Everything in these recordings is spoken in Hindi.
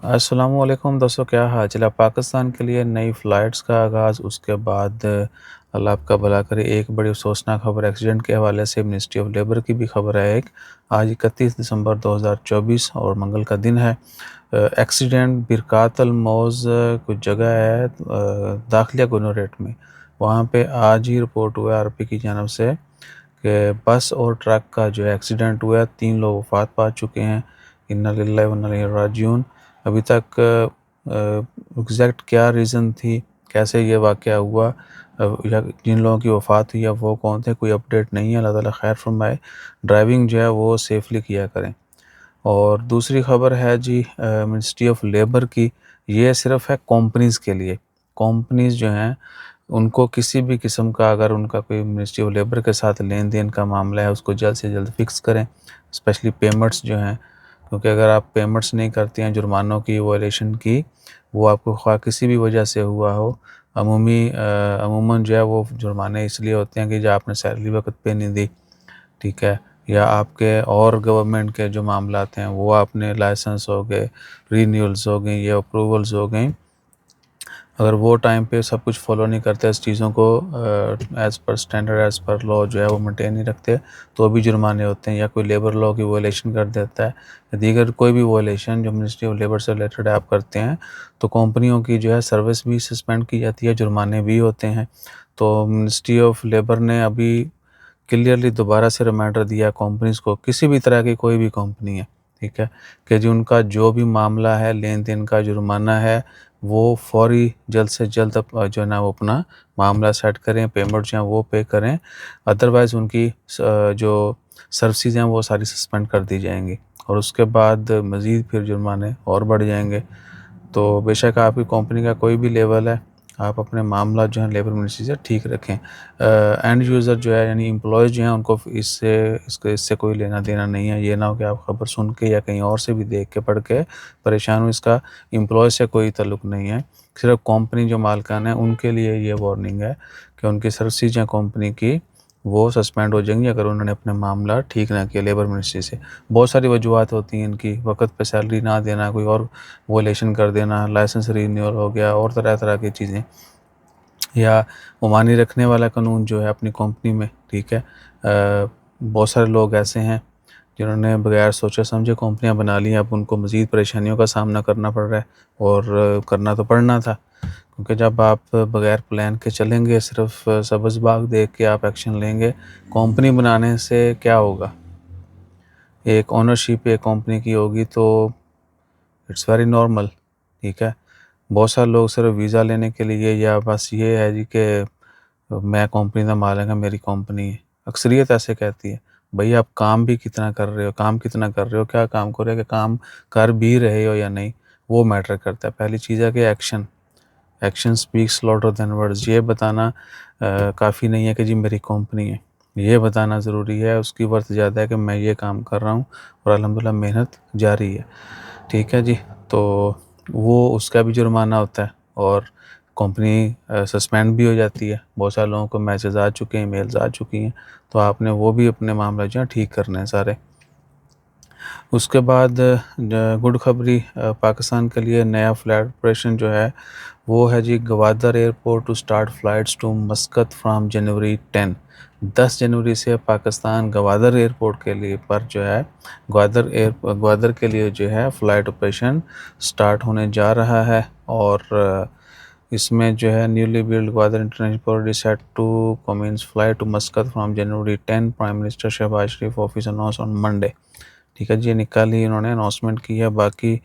अस्सलामुअलैकुम दोस्तों, क्या हाल चाल है। पाकिस्तान के लिए नई फ़्लाइट्स का आगाज़, उसके बाद अल्लाह आपका भला करे, एक बड़ी अफ़सोसनाक खबर एक्सीडेंट के हवाले से मिनिस्ट्री ऑफ लेबर की भी खबर है। एक आज 31 दिसंबर 2024 और मंगल का दिन है। एक्सीडेंट बिरकात अल मौज़ कुछ जगह है दाखिलिया गोनोरेट में, वहाँ पे आज ही रिपोर्ट हुआ है आरपी की जानब से कि बस और ट्रक का जो है एक्सीडेंट हुआ है। 3 लोग वफ़ात पा चुके हैं। इन्ना लिल्लाहि व इन्ना इलैहि राजिऊन। अभी तक एग्ज़ैक्ट क्या रीज़न थी, कैसे ये वाक़या हुआ, या जिन लोगों की वफ़ात हुई है वो कौन थे, कोई अपडेट नहीं है। अल्लाह ताला खैर फरमाए। ड्राइविंग जो है वो सेफ़ली किया करें। और दूसरी ख़बर है जी मिनिस्ट्री ऑफ लेबर की। ये सिर्फ़ है कंपनीज़ के लिए। कंपनीज़ जो हैं उनको किसी भी किस्म का अगर उनका कोई मिनिस्ट्री ऑफ लेबर के साथ लेन-देन का मामला है, उसको जल्द से जल्द फ़िक्स करें। स्पेशली पेमेंट्स जो हैं, क्योंकि अगर आप पेमेंट्स नहीं करते हैं जुर्मानों की वायलेशन की, वो आपको ख़्वाह किसी भी वजह से हुआ हो, अमूमन जो है वो जुर्माने इसलिए होते हैं कि जो आपने सैलरी वक़्त पे नहीं दी, ठीक है? या आपके और गवर्नमेंट के जो मामलात हैं वो आपने लाइसेंस हो गए, रिन्यूअल्स हो गई या अप्रूवल्स हो गई, अगर वो टाइम पे सब कुछ फ़ॉलो नहीं करते, इस चीज़ों को as per standard, as per law जो है वो मेंटेन नहीं रखते, तो भी जुर्माने होते हैं। या कोई लेबर लॉ की वायलेशन कर देता है, या दीगर कोई भी वायलेशन जो मिनिस्ट्री ऑफ लेबर से रिलेटेड आप करते हैं, तो कंपनियों की जो है सर्विस भी सस्पेंड की जाती है, जुर्माने भी होते हैं। तो मिनिस्ट्री ऑफ लेबर ने अभी क्लियरली दोबारा से रिमाइंडर दिया कंपनीज़ को, किसी भी तरह की कोई भी कंपनी है, ठीक है, कि जो उनका जो भी मामला है, लेन-देन का जुर्माना है, वो फ़ौरी जल्द से जल्द जो है ना वो अपना मामला सेट करें, पेमेंट जो है वो पे करें। अदरवाइज़ उनकी जो सर्विसेज़ हैं वो सारी सस्पेंड कर दी जाएँगी और उसके बाद मज़ीद फिर जुर्माने और बढ़ जाएँगे। तो बेशक आपकी कंपनी का कोई भी लेवल है, आप अपने मामला जो है लेबर मिनिस्ट्री से ठीक रखें। एंड यूज़र जो है यानी एम्प्लॉयज़ जो हैं उनको इससे कोई लेना-देना नहीं है। ये ना हो कि आप खबर सुन के या कहीं और से भी देख के, पढ़ के परेशान हो, इसका एम्प्लॉय से कोई ताल्लुक नहीं है। सिर्फ़ कंपनी जो मालिकान है उनके लिए ये वार्निंग है कि उनकी सर्विसेज़ हैं कंपनी की, वो सस्पेंड हो जाएँगी अगर उन्होंने अपना मामला ठीक ना किया लेबर मिनिस्ट्री से। बहुत सारी वजूहात होती हैं इनकी, वक़्त पे सैलरी ना देना, कोई और वॉयलेशन कर देना, लाइसेंस रिन्यूअल हो गया और तरह-तरह की चीज़ें, या मुमानी रखने वाला कानून जो है अपनी कंपनी में, ठीक है। बहुत सारे लोग ऐसे हैं जिन्होंने बगैर सोचे समझे कंपनियां बना ली हैं, अब उनको मज़ीद परेशानियों का सामना करना पड़ रहा है और करना तो पड़ना था, क्योंकि जब आप बगैर प्लान के चलेंगे, सिर्फ सब्ज़ बाग देख के आप एक्शन लेंगे, कंपनी बनाने से क्या होगा। एक ओनरशिप एक कंपनी की होगी तो इट्स वेरी नॉर्मल, ठीक है। बहुत सारे लोग सिर्फ वीज़ा लेने के लिए, या बस ये है जी कि मैं कंपनी का मालिक है, मेरी कंपनी है। अक्सरियत ऐसे कहती है। भई आप काम भी कितना कर रहे हो, काम कितना कर रहे हो, क्या काम कर रहे हो, कि काम कर भी रहे हो या नहीं, वो मैटर करता है। पहली चीज़ है कि action, action speaks louder than words. ये बताना काफ़ी नहीं है कि जी मेरी कंपनी है। ये बताना ज़रूरी है, उसकी वर्थ ज़्यादा है कि मैं ये काम कर रहा हूँ और अल्हम्दुलिल्लाह मेहनत जारी है। ठीक है जी। तो वो उसका भी जुर्माना होता है और कंपनी सस्पेंड भी हो जाती है। बहुत सारे लोगों को मैसेज आ चुके हैं, ईमेल्स आ चुकी हैं, तो आपने वो भी अपने मामला जो है ठीक करने हैं सारे। उसके बाद गुड खबरी पाकिस्तान के लिए नया फ़्लाइट ऑपरेशन जो है वो है जी, Gwadar airport to start flights to Muscat from January 10 जनवरी से पाकिस्तान गवादर एयरपोर्ट के लिए पर जो है ग्वादर के लिए जो है फ़्लाइट ऑपरेशन स्टार्ट होने जा रहा है। और इसमें जो है newly build Gwadar international airport is set to commence flight to Muscat from January 10। Prime minister Shehbaz Sharif office announce on Monday. ठीक है जी, निकल ही इन्होंने अनाउंसमेंट की है। बाकी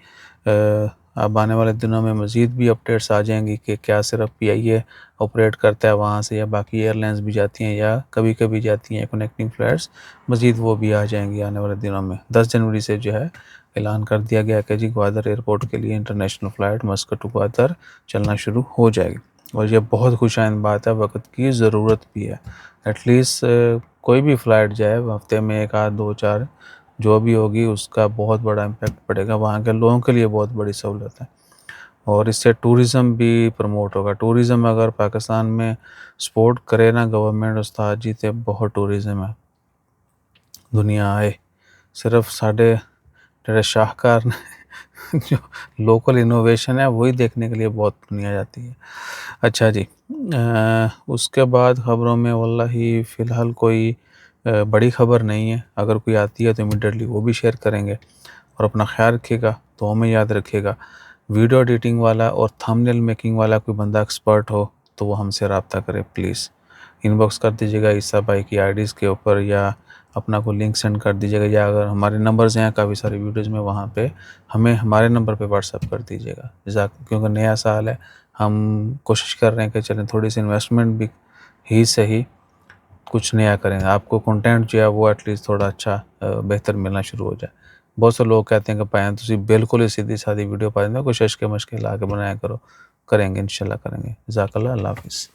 अब आने वाले दिनों में मज़ीद भी अपडेट्स आ जाएंगी कि क्या सिर्फ पीआईए ऑपरेट करता है वहाँ से, या बाकी एयरलाइंस भी जाती हैं, या कभी कभी जाती हैं कनेक्टिंग फ़्लाइट्स, मज़ीद वो भी आ जाएंगी आने वाले दिनों में। 10 जनवरी से जो है ऐलान कर दिया गया कि जी ग्वादर एयरपोर्ट के लिए international flight Muscat to Gwadar चलना शुरू हो जाएगी। और ये बहुत खुशाइंद बात है, वक्त की ज़रूरत भी है। एटलीस्ट कोई भी फ़्लाइट जाए हफ्ते में एक आध दो चार जो भी होगी, उसका बहुत बड़ा इम्पैक्ट पड़ेगा, वहाँ के लोगों के लिए बहुत बड़ी सहूलत है। और इससे टूरिज़म भी प्रमोट होगा। टूरिज़म अगर पाकिस्तान में सपोर्ट करे ना गवर्नमेंट, उस्ताद जी, तो बहुत टूरिज़म है, दुनिया आए। सिर्फ साढ़े ਜਿਹੜੇ शाहकार ने जो लोकल इनोवेशन है वही देखने के लिए बहुत दुनिया जाती है। अच्छा जी, उसके बाद ख़बरों में वल्लाही फ़िलहाल कोई बड़ी ख़बर नहीं है। अगर कोई आती है तो इमीडिएटली वो भी शेयर करेंगे। और अपना ख़्याल रखिएगा, दुआ में याद रखिएगा। वीडियो एडिटिंग वाला और थंबनेल मेकिंग वाला कोई बंदा एक्सपर्ट हो तो वो हमसे रब्ता करे प्लीज़। इनबॉक्स कर दीजिएगा ईसा भाई की आईडीज़ के ऊपर, या अपना कोई लिंक सेंड कर दीजिएगा, या अगर हमारे नंबर्स हैं काफ़ी सारी वीडियोज़ में, वहाँ पे हमें हमारे नंबर पे व्हाट्सएप कर दीजिएगा। क्योंकि नया साल है, हम कोशिश कर रहे हैं कि चलें थोड़ी-सी इन्वेस्टमेंट भी ही सही कुछ नया करें। आपको कंटेंट जो है वो एटलीस्ट थोड़ा अच्छा बेहतर मिलना शुरू हो जाए। बहुत से लोग कहते हैं कि भाई तुसी बिल्कुल ही सीधी-सादी वीडियो पा देंगे, कोशिश के मशके ला के बनाया करो। करेंगे, इंशाल्लाह करेंगे। जज़ाकल्लाह, अल्लाह हाफ़िज़।